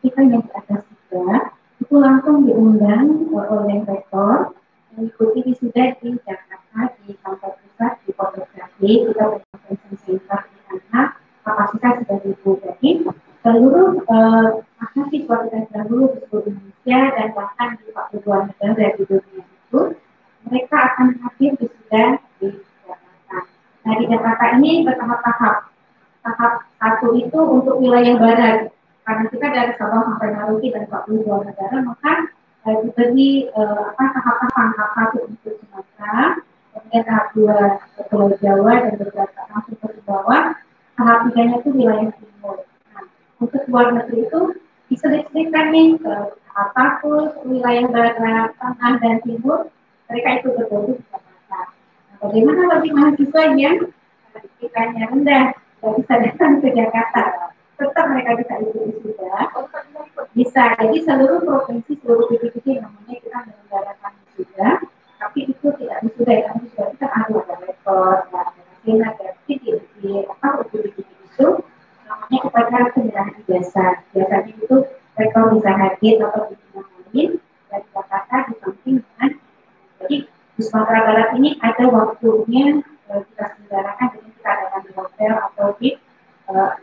kita yang di atas 3 itu langsung diundang oleh rektor mengikuti wisuda di Jakarta di kantor pusat di Pondok Gede kita berkonferensi center di sana kapasitas sudah dibuat. Jadi seluruh mahasiswa kita dahulu di seluruh Indonesia dan bahkan di 42 negara di dunia itu mereka akan hadir wisuda di Jakarta. Nah di Jakarta ini bertahap-tahap. Tahap 1 itu untuk wilayah barat. Karena kita dari Sabang sampai Merauke dan 42 negara maka diberi tahap-tahap. Tahap 1 untuk Sumatera, kemudian tahap 2 Pulau Jawa dan beberapa langsung ke bawah. Tahap 3-nya itu wilayah timur. Nah, untuk luar negeri itu diselipkan nih ke tahap 1 wilayah barat, tengah dan timur. Mereka itu bergabung di Jakarta. Nah, bagaimana bagi mahasiswa yang pendidikannya rendah dan bisa datang ke Jakarta? Tetap mereka bisa ikut wisuda. Bisa. Jadi seluruh provinsi, seluruh titik-titik namanya kita menyelenggarakan wisuda. Tapi itu tidak wisuda yang wisuda kita ada rektor, ada titik di itu namanya upacara penyerahan ijazah. Biasanya itu rektor bisa hadir atau di tempat lain dari Jakarta di samping dengan jadi di Sumatera Barat ini ada waktunya kita selenggarakan dengan kita datang di hotel atau di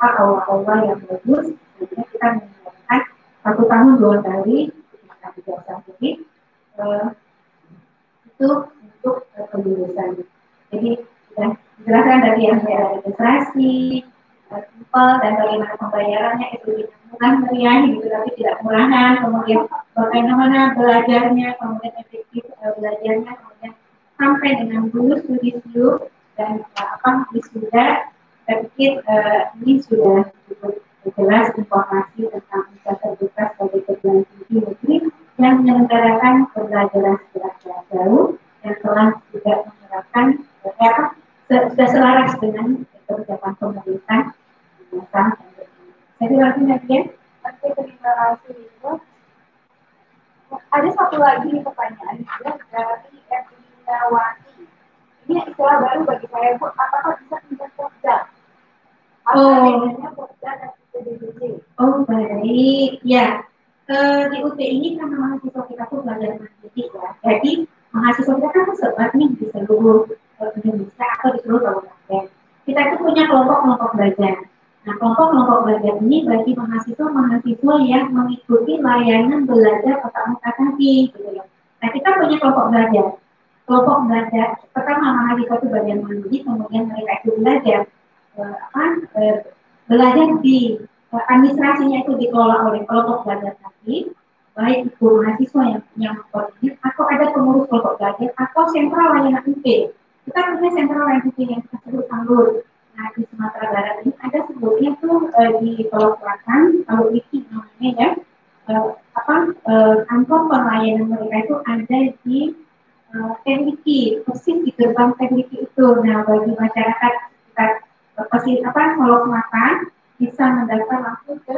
aula-aula yang bagus. Jadi kita menyelenggarakan 1 tahun 2 kali kita ijazah. Jadi itu untuk kelulusan. Jadi sudah dijelaskan dari yang ada registrasi, simpel dan bagaimana pembayarannya itu murah meriah gitu tapi tidak murahan, kemudian bagaimana belajarnya, kemudian efektif belajarnya, kemudian sampai dengan lulus studi dan wisuda. Saya pikir ini sudah cukup jelas informasi tentang usaha terbuka sebagai perguruan tinggi negeri yang menyelenggarakan pembelajaran jarak jauh yang telah juga menerapkan sudah selaras dengan kebijakan pemerintah. Jadi lagi ya, terima kasih itu. Ada satu lagi pertanyaan dari Erwinawati. Ini istilah baru bagi saya, Bu. Apakah bisa pindah Pokja? Oh baik, ya. Di UT ini karena mahasiswa kita tuh belajar mandiri ya. Jadi mahasiswa kita kan tersebar nih di seluruh Indonesia atau di seluruh kabupaten. Kita itu punya kelompok-kelompok belajar. Nah, kelompok-kelompok belajar ini bagi mahasiswa yang mengikuti layanan belajar tatap muka tadi, gitu ya. Nah, kita punya kelompok belajar. Kelompok belajar pertama mahasiswa itu belajar mandiri, kemudian mereka itu belajar belajar di administrasinya itu dikelola oleh kelompok belajar tadi, baik itu mahasiswa yang koordinir atau ada pengurus kelompok belajar atau sentral layanan UP. Kita punya sentral layanan UP yang kita sebut Sanggul. Nah di Sumatera Barat ini ada sebutnya tuh di Pulau Selatan, kalau itu namanya ya kantor pelayanan mereka itu ada di Tekniki, persis di gerbang Tekniki itu. Nah bagi masyarakat kita Solo Selatan bisa mendaftar langsung ke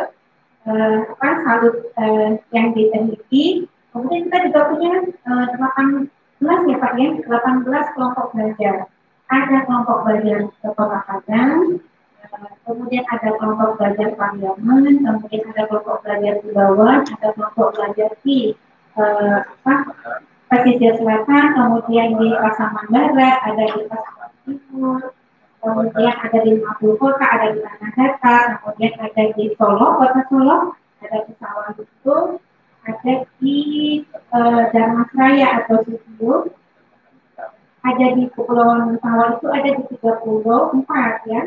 salut yang di Tekniki. Kemudian kita juga punya 18 ya Pak ya, 18 kelompok belajar. Ada kelompok belajar ke Kota Padang, kemudian ada kelompok belajar Pariaman, kemudian ada kelompok belajar di bawah, ada kelompok belajar di pesisir selatan, kemudian di Pasaman Barat, ada di Pasaman Timur, kemudian ada di 50 kota, ada di Tanah Datar, kemudian ada di Solo, kota Solo, ada di Sawah Lunto, ada di Dharmasraya atau Sudio, ada di Kepulauan Mentawai itu ada di 34 ya,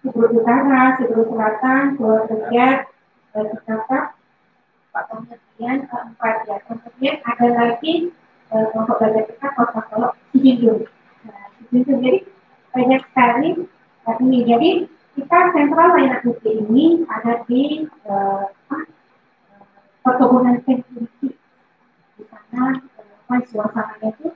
Siberut Utara, Siberut Selatan, Pulau Tegat, Sikapap, kemudian keempat ya, kemudian ada lagi kelompok belajar kita kota Solo, Cijedil. Nah, Cijedil jadi banyak sekali ini. Jadi kita sentral layanan UP ini ada di perkebunan security. Di sana suasananya itu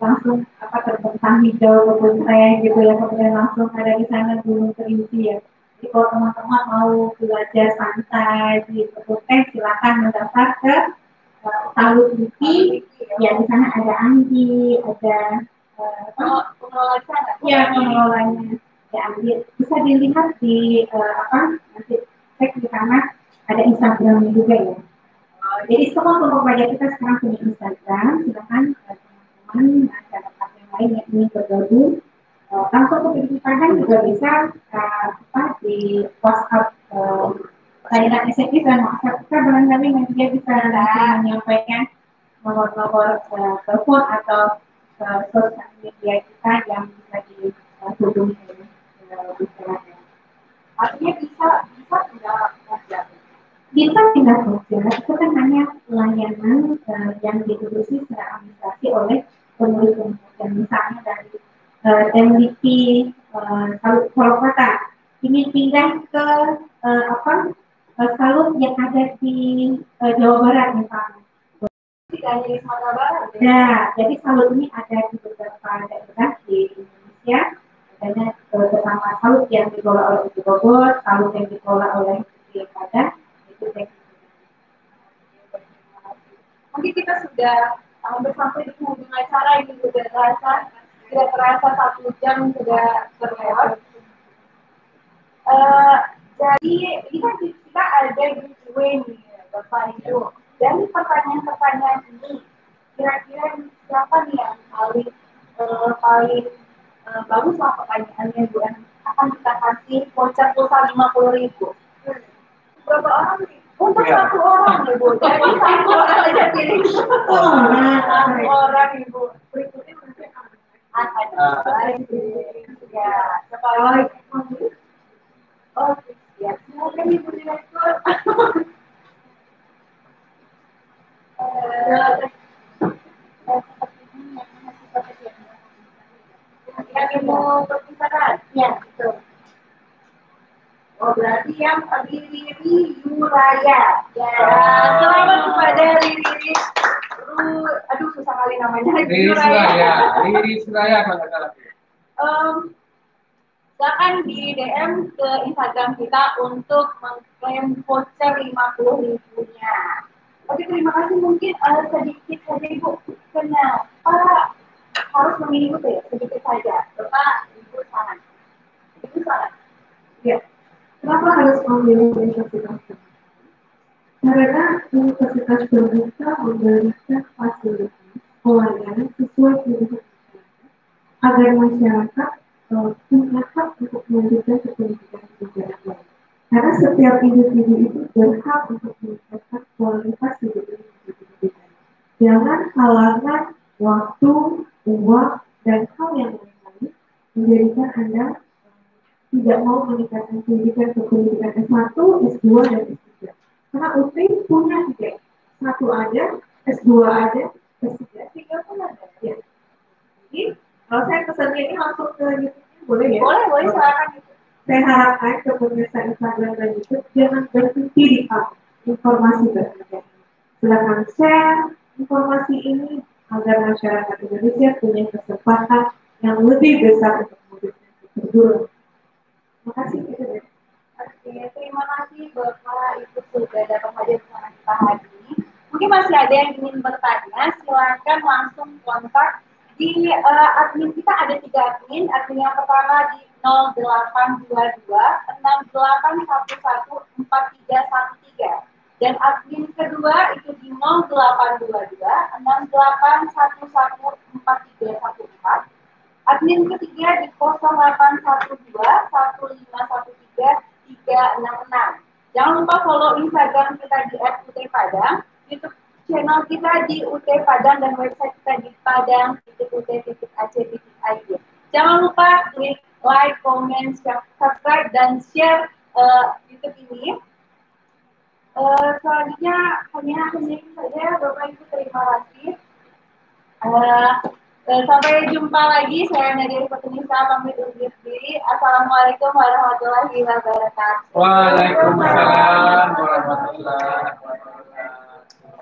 langsung terbentang hijau kebun teh gitu ya, kemudian langsung ada di sana gunung Kerinci ya. Jadi kalau teman-teman mau belajar santai di kebun teh silakan mendaftar ke Talut Wiki ya, di sana ada Andi, ada pengelolanya ya, ambil bisa dilihat di nanti cek di sana ada Instagramnya juga ya. Jadi semua kelompok belajar kita sekarang punya Instagram, silakan teman-teman masyarakat yang lain yang ingin bergabung langsung ke PDI Padang juga bisa di WhatsApp layanan SMI dan WhatsApp kita barangkali nanti dia bisa menyampaikan nomor-nomor telepon atau sosial media kita yang bisa dihubungi. Artinya bisa tidak belajar. Bisa tidak belajar, itu kan hanya layanan yang diurusi secara administrasi oleh penulis dan misalnya dari Demliki Salut Kota ingin pindah ke Salut yang ada di Jawa Barat misalnya. Tidak hanya di Sumatera Barat. Nah, jadi Salut ini ada di beberapa daerah di Indonesia. Adanya bersama Salut yang dikelola oleh Ibu Bogor, Salut yang dikelola oleh Ibu Padang. Mungkin kita sudah hampir sampai di ujung acara ini, sudah tidak terasa 1 jam sudah terlewat. Jadi ini kan kita ada giveaway nih Bapak Ibu. Dari pertanyaan-pertanyaan ini kira-kira siapa nih yang paling bagus lah pertanyaannya Bu, akan kita kasih voucher pulsa 50.000. Berapa orang nih? Untuk 1 orang Ibu. Jadi 1 orang aja pilih. 1 orang Ibu. Berikutnya mungkin ya, separuh. Oh, ya. Silakan Ibu Direktur. Yang mau perpisahan? Ya, betul. Oh, berarti yang Riri Yuraya. Ya, selamat kepada Riri. Aduh, susah kali namanya. Riri Suraya kalau nggak salah. Silakan di DM ke Instagram kita untuk mengklaim voucher 50.000-nya. Oke, terima kasih. Mungkin sedikit saja Ibu. Kenapa harus memilih itu ya? Sedikit saja. Bapak, Ibu saran. Ibu saran. Ya. Kenapa harus memilih universitas? Karena universitas terbuka memberikan fasilitas pelayanan sesuai kebutuhan agar masyarakat punya hak untuk melanjutkan pendidikan sejarah. Karena setiap individu itu berhak untuk meningkatkan kualitas hidup pendidikan. Jangan halangan waktu, uang, dan hal yang lain menjadikan Anda tidak mau meningkatkan pendidikan ke pendidikan S1, S2, dan S3. Karena UP punya 3. 1 ada, S2 ada, S3 pun ada. Ya. Jadi, kalau saya pesannya ini langsung ke YouTube, boleh ya? Boleh, silakan. Saya harapkan ke pemirsa Instagram dan YouTube jangan berhenti di informasi berharga. Silakan share informasi ini agar masyarakat Indonesia punya kesempatan yang lebih besar untuk mewujudkan keterburuan. Terima kasih. Oke, terima kasih Bapak Ibu sudah datang hadir bersama kita hari ini. Mungkin masih ada yang ingin bertanya, silakan langsung kontak Di admin kita ada 3 admin. Admin yang pertama di 0822 6811 4313. Dan admin kedua itu di 0822 6811 4314. Admin ketiga di 0812 1513 366. Jangan lupa follow Instagram kita di @ut_padang, YouTube channel kita di UT Padang, dan website kita di padang.ut.ac.id. Jangan lupa klik like, comment, subscribe, dan share YouTube ini. Selanjutnya hanya ini saja, Bapak Ibu, terima kasih. Sampai jumpa lagi. Saya Nadia Fatunisa pamit undur diri. Assalamualaikum warahmatullahi wabarakatuh. Waalaikumsalam warahmatullahi wabarakatuh.